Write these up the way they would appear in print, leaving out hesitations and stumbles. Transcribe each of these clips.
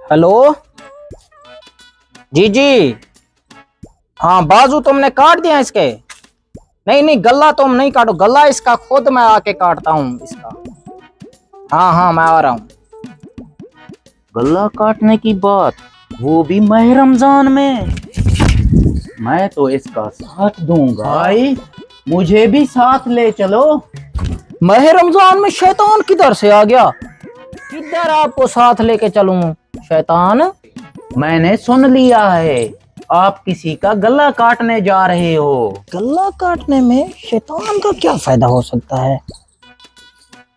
Hello. जी जी। हाँ, बाजू तुमने काट दिया इसके? नहीं नहीं, गला तुम नहीं काटो, गला इसका खुद मैं आके काटता हूँ इसका। हाँ हाँ, मैं आ रहा हूँ। गला काटने की बात, वो भी माह रमजान में। मैं तो इसका साथ दूंगा। भाई, मुझे भी साथ ले चलो। माह रमजान में शैतान किधर से आ गया? किधर आपको साथ लेके चलूं शैतान? मैंने सुन लिया है, आप किसी का गला काटने जा रहे हो। गला काटने में शैतान का क्या फायदा हो सकता है?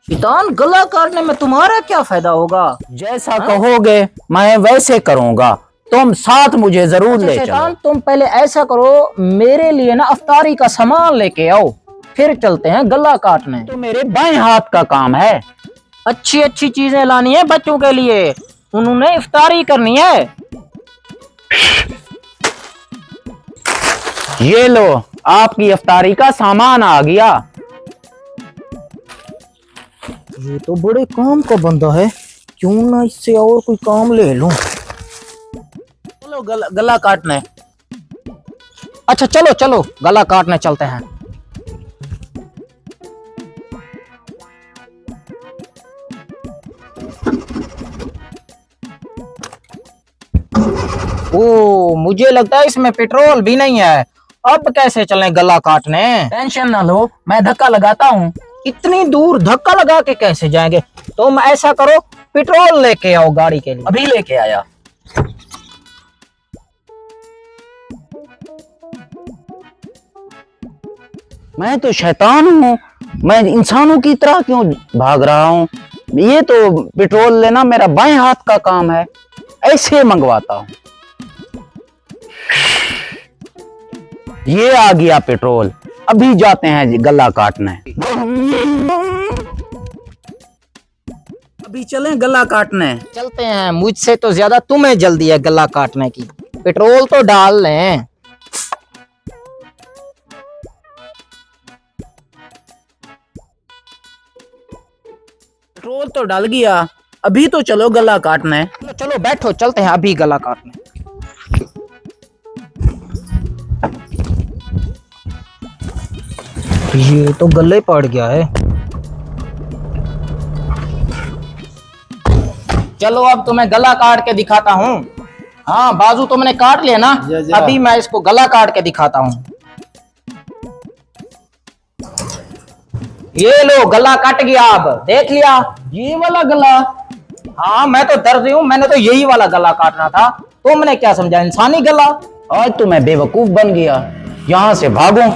शैतान, गला काटने में तुम्हारा क्या फायदा होगा? जैसा कहोगे मैं वैसे करूंगा, तुम साथ मुझे जरूर अच्छा ले शैतान, चलो। तुम पहले ऐसा करो, मेरे लिए ना अफ्तारी का सामान लेके आओ, फिर चलते हैं गला काटने। तो मेरे बाएं हाथ का काम है। अच्छी अच्छी चीजें लानी है बच्चों के लिए, उन्होंने इफ्तारी करनी है। ये लो, आपकी इफ्तारी का सामान आ गया। ये तो बड़े काम का बंदा है, क्यों ना इससे और कोई काम ले लूं। चलो गला काटने। अच्छा चलो चलो, गला काटने चलते हैं। ओ, मुझे लगता है इसमें पेट्रोल भी नहीं है। अब कैसे चलें गला काटने? टेंशन ना लो, मैं धक्का लगाता हूँ। इतनी दूर धक्का लगा के कैसे जाएंगे? तुम ऐसा करो, पेट्रोल लेके आओ गाड़ी के लिए। अभी लेके आया। मैं तो शैतान हूँ, मैं इंसानों की तरह क्यों भाग रहा हूँ? ये तो पेट्रोल लेना मेरा बाएं हाथ का काम है, ऐसे मंगवाता हूँ। ये आ गया पेट्रोल, अभी जाते हैं गला काटने। अभी चलें गला काटने। चलते हैं, मुझसे तो ज्यादा तुम्हें जल्दी है गला काटने की। पेट्रोल तो डाल लें। पेट्रोल तो डाल गया, अभी तो चलो गला काटने। चलो चलो बैठो, चलते हैं अभी गला काटने। ये तो गले पड़ गया है। चलो अब तुम्हें गला काट के दिखाता हूँ। हाँ, बाजू तुमने काट लिया ना, अभी मैं इसको गला काट के दिखाता हूँ। ये लो, गला कट गया, अब देख लिया? ये वाला गला? हाँ, मैं तो दर्जी हूँ, मैंने तो यही वाला गला काटना था। तुमने क्या समझा, इंसानी गला? आज तो मैं बेवकूफ बन गया, यहाँ से भागूं।